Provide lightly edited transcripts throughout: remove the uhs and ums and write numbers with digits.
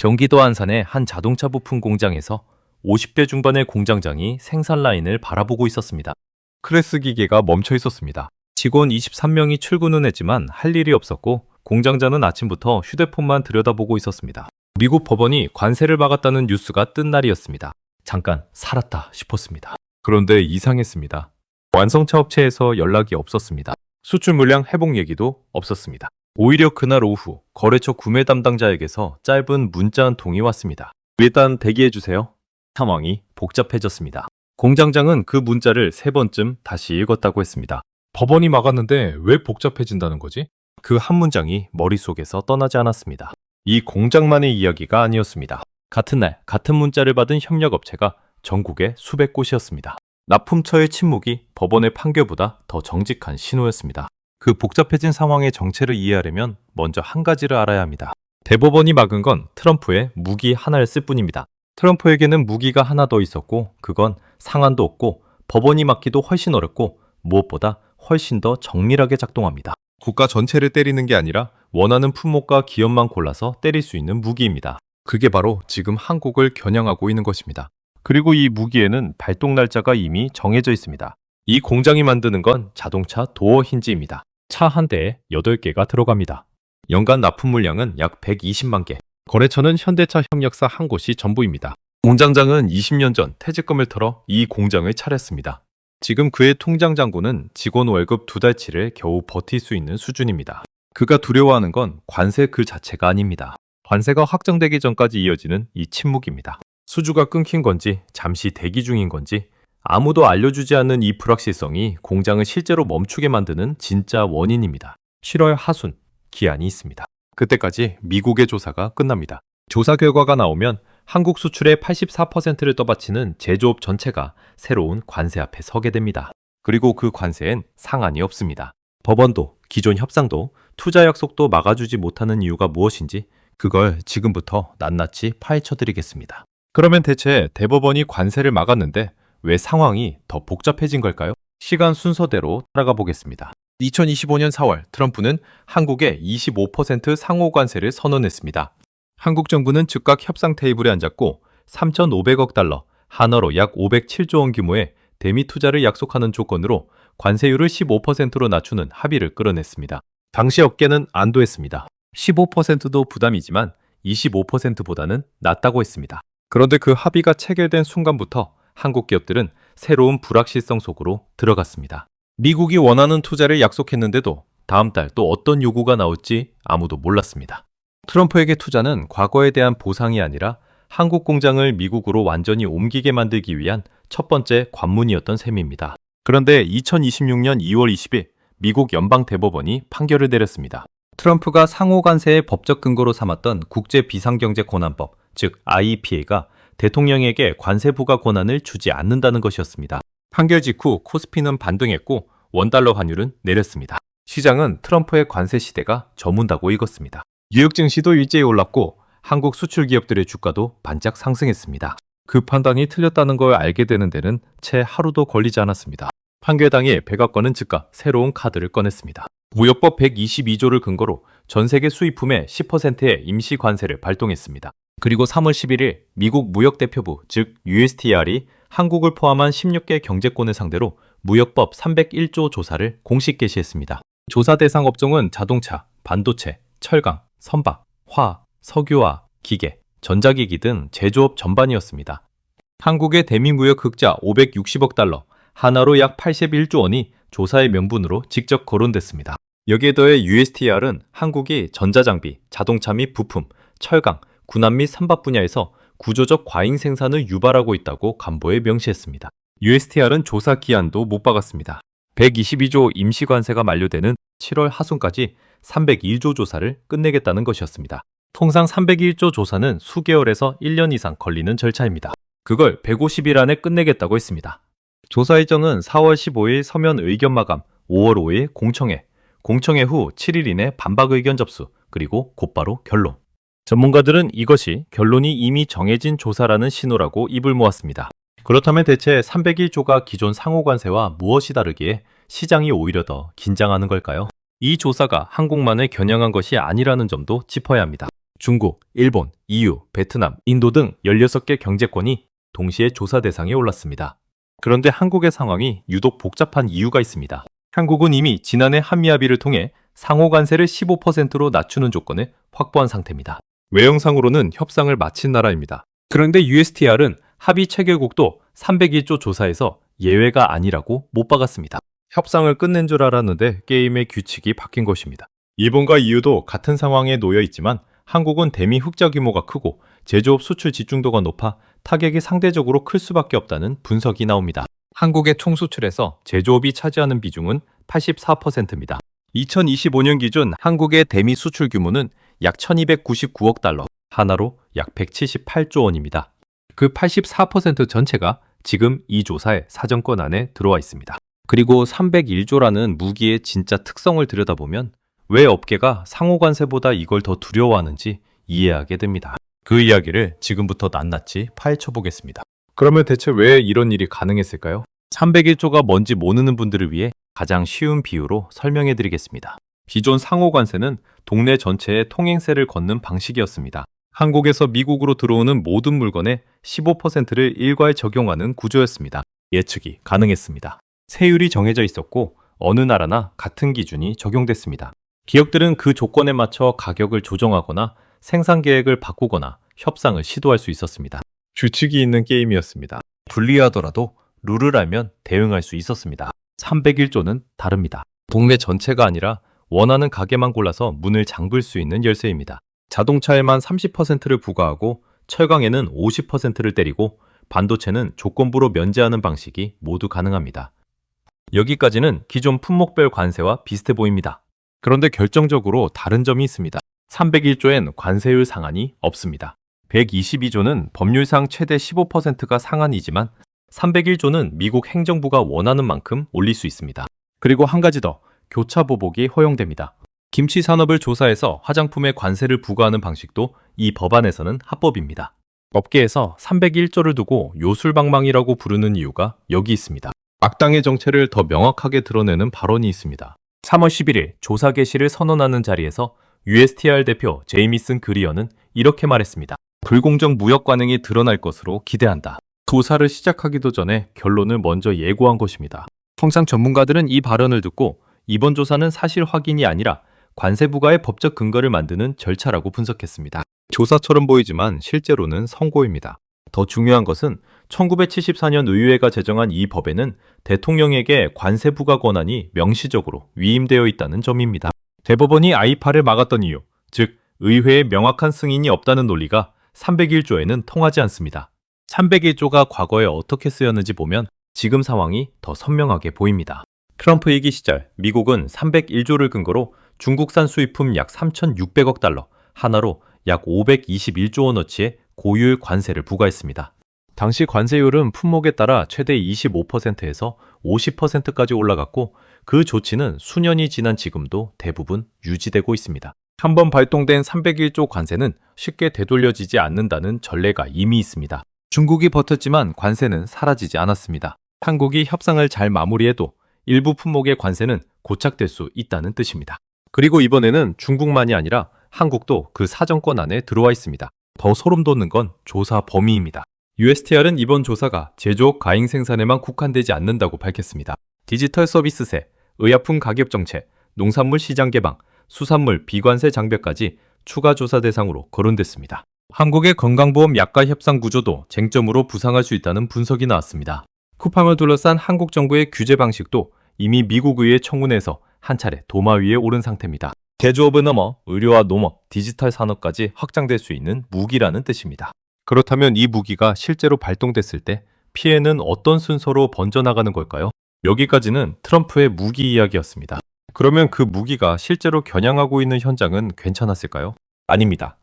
경기도 안산의 한 자동차 부품 공장에서 50대 중반의 공장장이 생산 라인을 바라보고 있었습니다. 크레스 기계가 멈춰 있었습니다. 직원 23명이 출근은 했지만 할 일이 없었고 공장장은 아침부터 휴대폰만 들여다보고 있었습니다. 미국 법원이 관세를 막았다는 뉴스가 뜬 날이었습니다. 잠깐 살았다 싶었습니다. 그런데 이상했습니다. 완성차 업체에서 연락이 없었습니다. 수출 물량 회복 얘기도 없었습니다. 오히려 그날 오후 거래처 구매 담당자에게서 짧은 문자 한 통이 왔습니다. 일단 대기해주세요. 상황이 복잡해졌습니다. 공장장은 그 문자를 3번쯤 다시 읽었다고 했습니다. 법원이 막았는데 왜 복잡해진다는 거지? 그 한 문장이 머릿속에서 떠나지 않았습니다. 이 공장만의 이야기가 아니었습니다. 같은 날 같은 문자를 받은 협력업체가 전국에 수백 곳이었습니다. 납품처의 침묵이 법원의 판결보다 더 정직한 신호였습니다. 그 복잡해진 상황의 정체를 이해하려면 먼저 한 가지를 알아야 합니다. 대법원이 막은 건 트럼프의 무기 하나였을 뿐입니다. 트럼프에게는 무기가 하나 더 있었고 그건 상한도 없고 법원이 막기도 훨씬 어렵고 무엇보다 훨씬 더 정밀하게 작동합니다. 국가 전체를 때리는 게 아니라 원하는 품목과 기업만 골라서 때릴 수 있는 무기입니다. 그게 바로 지금 한국을 겨냥하고 있는 것입니다. 그리고 이 무기에는 발동 날짜가 이미 정해져 있습니다. 이 공장이 만드는 건 자동차 도어 힌지입니다. 차 한 대에 8개가 들어갑니다. 연간 납품 물량은 약 120만 개. 거래처는 현대차 협력사 한 곳이 전부입니다. 공장장은 20년 전 퇴직금을 털어 이 공장을 차렸습니다. 지금 그의 통장 잔고는 직원 월급 2달치를 겨우 버틸 수 있는 수준입니다. 그가 두려워하는 건 관세 그 자체가 아닙니다. 관세가 확정되기 전까지 이어지는 이 침묵입니다. 수주가 끊긴 건지 잠시 대기 중인 건지 아무도 알려주지 않는 이 불확실성이 공장을 실제로 멈추게 만드는 진짜 원인입니다. 7월 하순, 기한이 있습니다. 그때까지 미국의 조사가 끝납니다. 조사 결과가 나오면 한국 수출의 84%를 떠받치는 제조업 전체가 새로운 관세 앞에 서게 됩니다. 그리고 그 관세엔 상한이 없습니다. 법원도, 기존 협상도, 투자 약속도 막아주지 못하는 이유가 무엇인지 그걸 지금부터 낱낱이 파헤쳐드리겠습니다. 그러면 대체 대법원이 관세를 막았는데 왜 상황이 더 복잡해진 걸까요? 시간 순서대로 따라가 보겠습니다. 2025년 4월 트럼프는 한국에 25% 상호 관세를 선언했습니다. 한국 정부는 즉각 협상 테이블에 앉았고 3,500억 달러, 한화로 약 507조 원 규모의 대미 투자를 약속하는 조건으로 관세율을 15%로 낮추는 합의를 끌어냈습니다. 당시 업계는 안도했습니다. 15%도 부담이지만 25%보다는 낫다고 했습니다. 그런데 그 합의가 체결된 순간부터 한국 기업들은 새로운 불확실성 속으로 들어갔습니다. 미국이 원하는 투자를 약속했는데도 다음 달 또 어떤 요구가 나올지 아무도 몰랐습니다. 트럼프에게 투자는 과거에 대한 보상이 아니라 한국 공장을 미국으로 완전히 옮기게 만들기 위한 첫 번째 관문이었던 셈입니다. 그런데 2026년 2월 20일 미국 연방대법원이 판결을 내렸습니다. 트럼프가 상호 관세의 법적 근거로 삼았던 국제비상경제권한법, 즉 IEPA가 대통령에게 관세 부과 권한을 주지 않는다는 것이었습니다. 판결 직후 코스피는 반등했고 원달러 환율은 내렸습니다. 시장은 트럼프의 관세 시대가 저문다고 읽었습니다. 뉴욕 증시도 일제히 올랐고 한국 수출 기업들의 주가도 반짝 상승했습니다. 그 판단이 틀렸다는 걸 알게 되는 데는 채 하루도 걸리지 않았습니다. 판결 당일 백악관은 즉각 새로운 카드를 꺼냈습니다. 무역법 122조를 근거로 전 세계 수입품의 10%의 임시 관세를 발동했습니다. 그리고 3월 11일 미국 무역대표부 즉 USTR이 한국을 포함한 16개 경제권을 상대로 무역법 301조 조사를 공식 개시했습니다. 조사 대상 업종은 자동차, 반도체, 철강, 선박, 화학, 석유화, 기계, 전자기기 등 제조업 전반이었습니다. 한국의 대미무역 흑자 560억 달러, 한화로 약 81조 원이 조사의 명분으로 직접 거론됐습니다. 여기에 더해 USTR은 한국이 전자장비, 자동차 및 부품, 철강, 군함 및 선박 분야에서 구조적 과잉 생산을 유발하고 있다고 간보에 명시했습니다. USTR은 조사 기한도 못 박았습니다. 122조 임시관세가 만료되는 7월 하순까지 301조 조사를 끝내겠다는 것이었습니다. 통상 301조 조사는 수개월에서 1년 이상 걸리는 절차입니다. 그걸 150일 안에 끝내겠다고 했습니다. 조사 일정은 4월 15일 서면 의견 마감, 5월 5일 공청회, 공청회 후 7일 이내 반박 의견 접수, 그리고 곧바로 결론. 전문가들은 이것이 결론이 이미 정해진 조사라는 신호라고 입을 모았습니다. 그렇다면 대체 301조가 기존 상호관세와 무엇이 다르기에 시장이 오히려 더 긴장하는 걸까요? 이 조사가 한국만을 겨냥한 것이 아니라는 점도 짚어야 합니다. 중국, 일본, EU, 베트남, 인도 등 16개 경제권이 동시에 조사 대상에 올랐습니다. 그런데 한국의 상황이 유독 복잡한 이유가 있습니다. 한국은 이미 지난해 한미합의를 통해 상호 관세를 15%로 낮추는 조건을 확보한 상태입니다. 외형상으로는 협상을 마친 나라입니다. 그런데 USTR은 합의 체결국도 301조 조사에서 예외가 아니라고 못 박았습니다. 협상을 끝낸 줄 알았는데 게임의 규칙이 바뀐 것입니다. 일본과 EU도 같은 상황에 놓여 있지만 한국은 대미 흑자 규모가 크고 제조업 수출 집중도가 높아 타격이 상대적으로 클 수밖에 없다는 분석이 나옵니다. 한국의 총 수출에서 제조업이 차지하는 비중은 84%입니다. 2025년 기준 한국의 대미 수출 규모는 약 1299억 달러, 하나로 약 178조 원입니다. 그 84% 전체가 지금 이 조사의 사정권 안에 들어와 있습니다. 그리고 301조라는 무기의 진짜 특성을 들여다보면 왜 업계가 상호관세보다 이걸 더 두려워하는지 이해하게 됩니다. 그 이야기를 지금부터 낱낱이 파헤쳐 보겠습니다. 그러면 대체 왜 이런 일이 가능했을까요? 301조가 뭔지 모르는 분들을 위해 가장 쉬운 비유로 설명해 드리겠습니다. 기존 상호관세는 동네 전체에 통행세를 걷는 방식이었습니다. 한국에서 미국으로 들어오는 모든 물건에 15%를 일괄 적용하는 구조였습니다. 예측이 가능했습니다. 세율이 정해져 있었고 어느 나라나 같은 기준이 적용됐습니다. 기업들은 그 조건에 맞춰 가격을 조정하거나 생산 계획을 바꾸거나 협상을 시도할 수 있었습니다. 규칙이 있는 게임이었습니다. 불리하더라도 룰을 알면 대응할 수 있었습니다. 301조는 다릅니다. 동네 전체가 아니라 원하는 가게만 골라서 문을 잠글 수 있는 열쇠입니다. 자동차에만 30%를 부과하고 철강에는 50%를 때리고 반도체는 조건부로 면제하는 방식이 모두 가능합니다. 여기까지는 기존 품목별 관세와 비슷해 보입니다. 그런데 결정적으로 다른 점이 있습니다. 301조엔 관세율 상한이 없습니다. 122조는 법률상 최대 15%가 상한이지만 301조는 미국 행정부가 원하는 만큼 올릴 수 있습니다. 그리고 한 가지 더, 교차 보복이 허용됩니다. 김치 산업을 조사해서 화장품에 관세를 부과하는 방식도 이 법안에서는 합법입니다. 업계에서 301조를 두고 요술방망이라고 부르는 이유가 여기 있습니다. 악당의 정체를 더 명확하게 드러내는 발언이 있습니다. 3월 11일 조사 개시를 선언하는 자리에서 USTR 대표 제이미슨 그리어는 이렇게 말했습니다. 불공정 무역 관행이 드러날 것으로 기대한다. 조사를 시작하기도 전에 결론을 먼저 예고한 것입니다. 통상 전문가들은 이 발언을 듣고 이번 조사는 사실 확인이 아니라 관세 부과의 법적 근거를 만드는 절차라고 분석했습니다. 조사처럼 보이지만 실제로는 선고입니다. 더 중요한 것은 1974년 의회가 제정한 이 법에는 대통령에게 관세 부과 권한이 명시적으로 위임되어 있다는 점입니다. 대법원이 아이파를 막았던 이유, 즉 의회에 명확한 승인이 없다는 논리가 301조에는 통하지 않습니다. 301조가 과거에 어떻게 쓰였는지 보면 지금 상황이 더 선명하게 보입니다. 트럼프 임기 시절 미국은 301조를 근거로 중국산 수입품 약 3,600억 달러, 하나로 약 521조 원어치의 고율 관세를 부과했습니다. 당시 관세율은 품목에 따라 최대 25%에서 50%까지 올라갔고 그 조치는 수년이 지난 지금도 대부분 유지되고 있습니다. 한번 발동된 301조 관세는 쉽게 되돌려지지 않는다는 전례가 이미 있습니다. 중국이 버텼지만 관세는 사라지지 않았습니다. 한국이 협상을 잘 마무리해도 일부 품목의 관세는 고착될 수 있다는 뜻입니다. 그리고 이번에는 중국만이 아니라 한국도 그 사정권 안에 들어와 있습니다. 더 소름 돋는 건 조사 범위입니다. USTR은 이번 조사가 제조업 가잉 생산에만 국한되지 않는다고 밝혔습니다. 디지털 서비스세, 의약품 가격 정책, 농산물 시장 개방, 수산물 비관세 장벽까지 추가 조사 대상으로 거론됐습니다. 한국의 건강보험 약가 협상 구조도 쟁점으로 부상할 수 있다는 분석이 나왔습니다. 쿠팡을 둘러싼 한국 정부의 규제 방식도 이미 미국 의회 청문회에서 한 차례 도마 위에 오른 상태입니다. 제조업을 넘어 의료와 농업, 디지털 산업까지 확장될 수 있는 무기라는 뜻입니다. 그렇다면 이 무기가 실제로 발동됐을 때 피해는 어떤 순서로 번져나가는 걸까요? 여기까지는 트럼프의 무기 이야기였습니다. 그러면 그 무기가 실제로 겨냥하고 있는 현장은 괜찮았을까요? 아닙니다.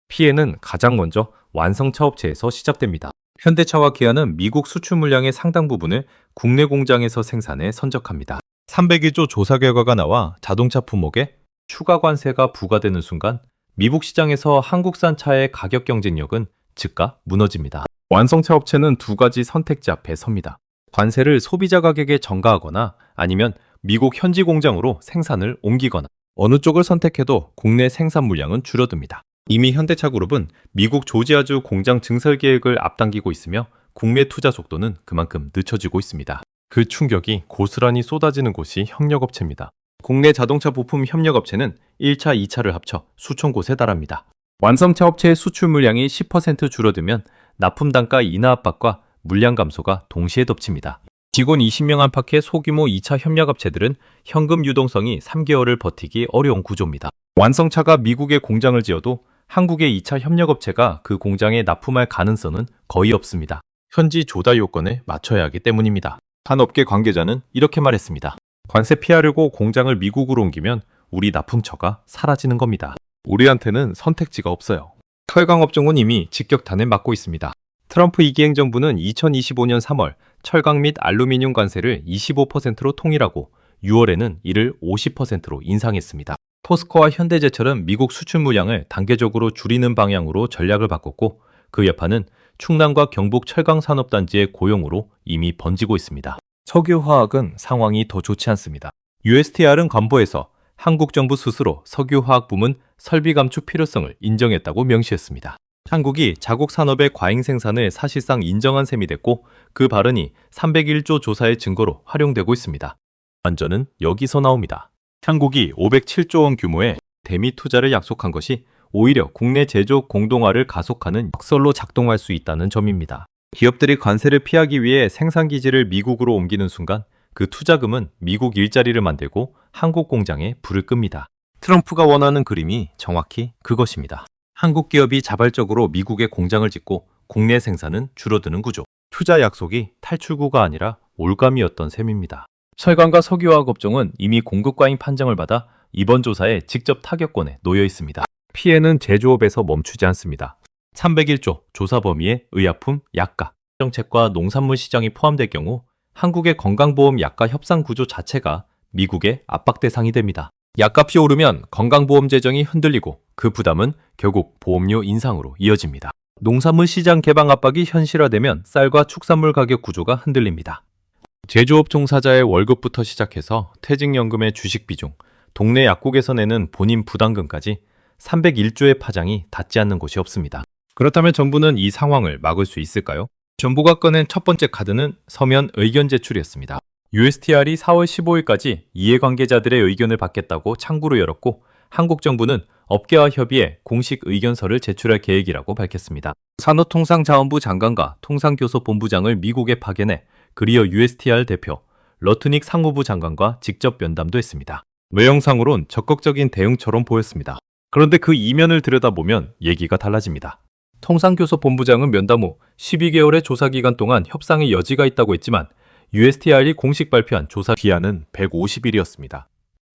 피해는 가장 먼저 완성차 업체에서 시작됩니다. 현대차와 기아는 미국 수출 물량의 상당 부분을 국내 공장에서 생산해 선적합니다. 301조 조사 결과가 나와 자동차 품목에 추가 관세가 부과되는 순간 미국 시장에서 한국산 차의 가격 경쟁력은 즉각 무너집니다. 완성차 업체는 두 가지 선택지 앞에 섭니다. 관세를 소비자 가격에 전가하거나 아니면 미국 현지 공장으로 생산을 옮기거나 어느 쪽을 선택해도 국내 생산 물량은 줄어듭니다. 이미 현대차그룹은 미국 조지아주 공장 증설 계획을 앞당기고 있으며 국내 투자 속도는 그만큼 늦춰지고 있습니다. 그 충격이 고스란히 쏟아지는 곳이 협력업체입니다. 국내 자동차 부품 협력업체는 1차, 2차를 합쳐 수천 곳에 달합니다. 완성차 업체의 수출 물량이 10% 줄어들면 납품 단가 인하 압박과 물량 감소가 동시에 덮칩니다. 직원 20명 안팎의 소규모 2차 협력업체들은 현금 유동성이 3개월을 버티기 어려운 구조입니다. 완성차가 미국에 공장을 지어도 한국의 2차 협력업체가 그 공장에 납품할 가능성은 거의 없습니다. 현지 조달 요건에 맞춰야 하기 때문입니다. 한 업계 관계자는 이렇게 말했습니다. 관세 피하려고 공장을 미국으로 옮기면 우리 납품처가 사라지는 겁니다. 우리한테는 선택지가 없어요. 철강업종은 이미 직격탄을 맞고 있습니다. 트럼프 2기 행정부는 2025년 3월 철강 및 알루미늄 관세를 25%로 통일하고 6월에는 이를 50%로 인상했습니다. 포스코와 현대제철은 미국 수출 물량을 단계적으로 줄이는 방향으로 전략을 바꿨고 그 여파는 충남과 경북 철강산업단지의 고용으로 이미 번지고 있습니다. 석유화학은 상황이 더 좋지 않습니다. USTR은 관보에서 한국 정부 스스로 석유화학 부문 설비 감축 필요성을 인정했다고 명시했습니다. 한국이 자국 산업의 과잉 생산을 사실상 인정한 셈이 됐고 그 발언이 301조 조사의 증거로 활용되고 있습니다. 완전은 여기서 나옵니다. 한국이 507조 원 규모의 대미 투자를 약속한 것이 오히려 국내 제조 공동화를 가속하는 역설로 작동할 수 있다는 점입니다. 기업들이 관세를 피하기 위해 생산 기지를 미국으로 옮기는 순간 그 투자금은 미국 일자리를 만들고 한국 공장에 불을 끕니다. 트럼프가 원하는 그림이 정확히 그것입니다. 한국 기업이 자발적으로 미국에 공장을 짓고 국내 생산은 줄어드는 구조. 투자 약속이 탈출구가 아니라 올감이었던 셈입니다. 철강과 석유화학 업종은 이미 공급 과잉 판정을 받아 이번 조사에 직접 타격권에 놓여 있습니다. 피해는 제조업에서 멈추지 않습니다. 301조 조사 범위에 의약품, 약가, 정책과 농산물 시장이 포함될 경우 한국의 건강보험 약가 협상 구조 자체가 미국의 압박 대상이 됩니다. 약값이 오르면 건강보험 재정이 흔들리고 그 부담은 결국 보험료 인상으로 이어집니다. 농산물 시장 개방 압박이 현실화되면 쌀과 축산물 가격 구조가 흔들립니다. 제조업 종사자의 월급부터 시작해서 퇴직연금의 주식 비중, 동네 약국에서 내는 본인 부담금까지 301조의 파장이 닿지 않는 곳이 없습니다. 그렇다면 정부는 이 상황을 막을 수 있을까요? 정부가 꺼낸 첫 번째 카드는 서면 의견 제출이었습니다. USTR이 4월 15일까지 이해관계자들의 의견을 받겠다고 창구를 열었고 한국 정부는 업계와 협의해 공식 의견서를 제출할 계획이라고 밝혔습니다. 산업통상자원부 장관과 통상교섭본부장을 미국에 파견해 그리어 USTR 대표, 러트닉 상무부 장관과 직접 면담도 했습니다. 외형상으론 적극적인 대응처럼 보였습니다. 그런데 그 이면을 들여다보면 얘기가 달라집니다. 통상교섭본부장은 면담 후 12개월의 조사기간 동안 협상의 여지가 있다고 했지만 USTR이 공식 발표한 조사 기한은 150일이었습니다.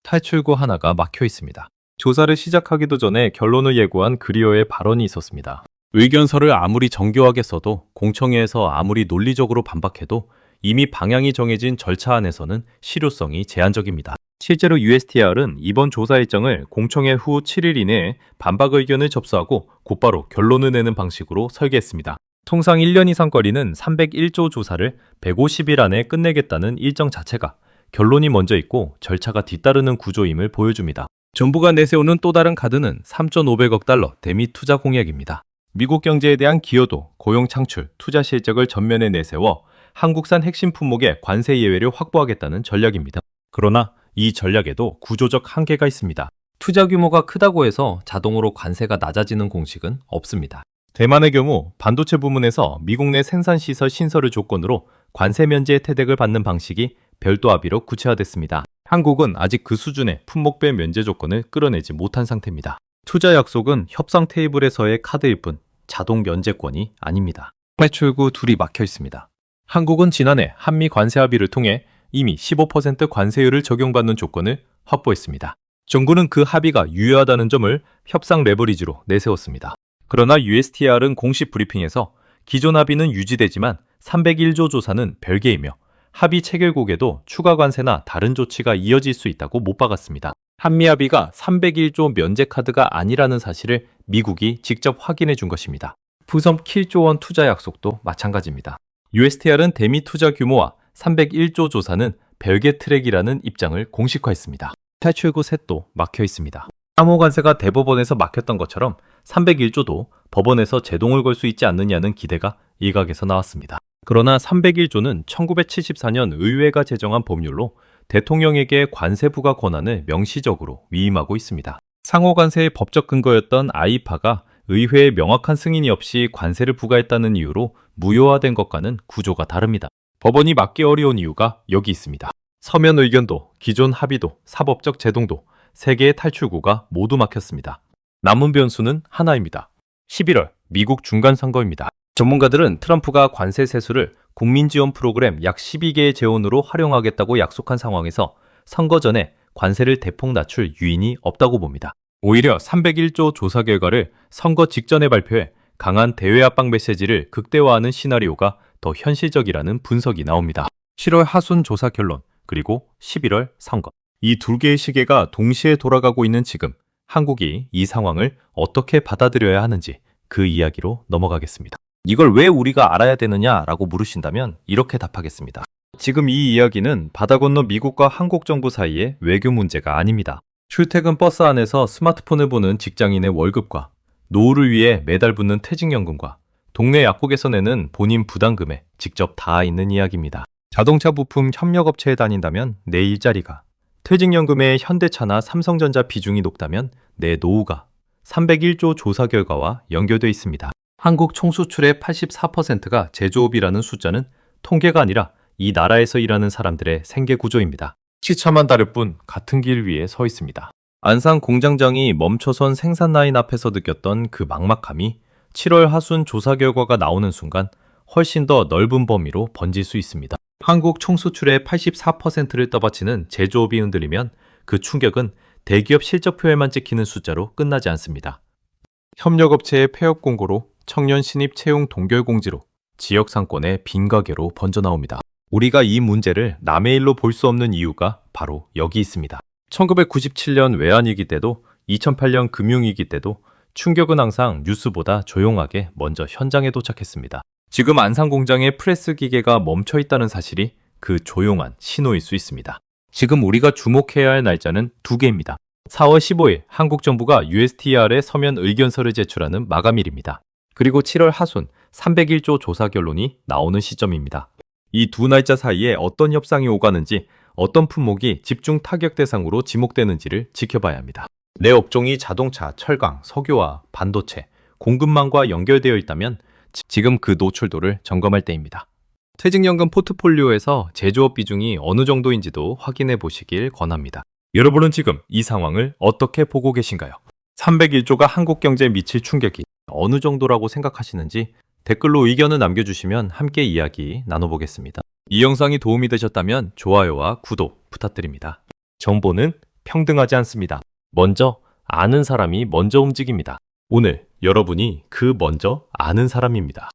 탈출구 하나가 막혀 있습니다. 조사를 시작하기도 전에 결론을 예고한 그리어의 발언이 있었습니다. 의견서를 아무리 정교하게 써도 공청회에서 아무리 논리적으로 반박해도 이미 방향이 정해진 절차 안에서는 실효성이 제한적입니다. 실제로 USTR은 이번 조사 일정을 공청회 후 7일 이내에 반박 의견을 접수하고 곧바로 결론을 내는 방식으로 설계했습니다. 통상 1년 이상 걸리는 301조 조사를 150일 안에 끝내겠다는 일정 자체가 결론이 먼저 있고 절차가 뒤따르는 구조임을 보여줍니다. 정부가 내세우는 또 다른 카드는 3,500억 달러 대미 투자 공약입니다. 미국 경제에 대한 기여도, 고용 창출, 투자 실적을 전면에 내세워 한국산 핵심 품목의 관세 예외를 확보하겠다는 전략입니다. 그러나 이 전략에도 구조적 한계가 있습니다. 투자 규모가 크다고 해서 자동으로 관세가 낮아지는 공식은 없습니다. 대만의 경우 반도체 부문에서 미국 내 생산시설 신설을 조건으로 관세 면제 혜택을 받는 방식이 별도 합의로 구체화됐습니다. 한국은 아직 그 수준의 품목별 면제 조건을 끌어내지 못한 상태입니다. 투자 약속은 협상 테이블에서의 카드일 뿐 자동 면제권이 아닙니다. 탈출구 둘이 막혀 있습니다. 한국은 지난해 한미 관세 합의를 통해 이미 15% 관세율을 적용받는 조건을 확보했습니다. 정부는 그 합의가 유효하다는 점을 협상 레버리지로 내세웠습니다. 그러나 USTR은 공식 브리핑에서 기존 합의는 유지되지만 301조 조사는 별개이며 합의 체결국에도 추가 관세나 다른 조치가 이어질 수 있다고 못 박았습니다. 한미 합의가 301조 면제 카드가 아니라는 사실을 미국이 직접 확인해 준 것입니다. 푸섬 킬조 원 투자 약속도 마찬가지입니다. USTR은 대미 투자 규모와 301조 조사는 별개 트랙이라는 입장을 공식화했습니다. 탈출구 셋도 막혀 있습니다. 3호 관세가 대법원에서 막혔던 것처럼 301조도 법원에서 제동을 걸 수 있지 않느냐는 기대가 일각에서 나왔습니다. 그러나 301조는 1974년 의회가 제정한 법률로 대통령에게 관세 부과 권한을 명시적으로 위임하고 있습니다. 상호 관세의 법적 근거였던 아이파가 의회의 명확한 승인이 없이 관세를 부과했다는 이유로 무효화된 것과는 구조가 다릅니다. 법원이 막기 어려운 이유가 여기 있습니다. 서면 의견도, 기존 합의도, 사법적 제동도 3개의 탈출구가 모두 막혔습니다. 남은 변수는 하나입니다. 11월 미국 중간선거입니다. 전문가들은 트럼프가 관세 세수를 국민 지원 프로그램 약 12개의 재원으로 활용하겠다고 약속한 상황에서 선거 전에 관세를 대폭 낮출 유인이 없다고 봅니다. 오히려 301조 조사 결과를 선거 직전에 발표해 강한 대외 압박 메시지를 극대화하는 시나리오가 더 현실적이라는 분석이 나옵니다. 7월 하순 조사 결론, 그리고 11월 선거. 이 두 개의 시계가 동시에 돌아가고 있는 지금, 한국이 이 상황을 어떻게 받아들여야 하는지 그 이야기로 넘어가겠습니다. 이걸 왜 우리가 알아야 되느냐라고 물으신다면 이렇게 답하겠습니다. 지금 이 이야기는 바다 건너 미국과 한국 정부 사이의 외교 문제가 아닙니다. 출퇴근 버스 안에서 스마트폰을 보는 직장인의 월급과 노후를 위해 매달 붙는 퇴직연금과 동네 약국에서 내는 본인 부담금에 직접 닿아 있는 이야기입니다. 자동차 부품 협력업체에 다닌다면 내 일자리가, 퇴직연금의 현대차나 삼성전자 비중이 높다면 내 노후가 301조 조사 결과와 연결되어 있습니다. 한국 총수출의 84%가 제조업이라는 숫자는 통계가 아니라 이 나라에서 일하는 사람들의 생계 구조입니다. 시차만 다를 뿐 같은 길 위에 서 있습니다. 안산 공장장이 멈춰선 생산 라인 앞에서 느꼈던 그 막막함이 7월 하순 조사 결과가 나오는 순간 훨씬 더 넓은 범위로 번질 수 있습니다. 한국 총수출의 84%를 떠받치는 제조업이 흔들리면 그 충격은 대기업 실적표에만 찍히는 숫자로 끝나지 않습니다. 협력업체의 폐업 공고로, 청년 신입 채용 동결 공지로, 지역 상권의 빈가게로 번져나옵니다. 우리가 이 문제를 남의 일로 볼 수 없는 이유가 바로 여기 있습니다. 1997년 외환위기 때도 2008년 금융위기 때도 충격은 항상 뉴스보다 조용하게 먼저 현장에 도착했습니다. 지금 안산 공장의 프레스 기계가 멈춰 있다는 사실이 그 조용한 신호일 수 있습니다. 지금 우리가 주목해야 할 날짜는 2개입니다. 4월 15일 한국 정부가 USTR에 서면 의견서를 제출하는 마감일입니다. 그리고 7월 하순 301조 조사 결론이 나오는 시점입니다. 이 두 날짜 사이에 어떤 협상이 오가는지, 어떤 품목이 집중 타격 대상으로 지목되는지를 지켜봐야 합니다. 내 업종이 자동차, 철강, 석유와 반도체, 공급망과 연결되어 있다면 지금 그 노출도를 점검할 때입니다. 퇴직연금 포트폴리오에서 제조업 비중이 어느 정도인지도 확인해 보시길 권합니다. 여러분은 지금 이 상황을 어떻게 보고 계신가요? 301조가 한국 경제에 미칠 충격이 어느 정도라고 생각하시는지 댓글로 의견을 남겨주시면 함께 이야기 나눠보겠습니다. 이 영상이 도움이 되셨다면 좋아요와 구독 부탁드립니다. 정보는 평등하지 않습니다. 먼저 아는 사람이 먼저 움직입니다. 오늘 여러분이 그 먼저 아는 사람입니다.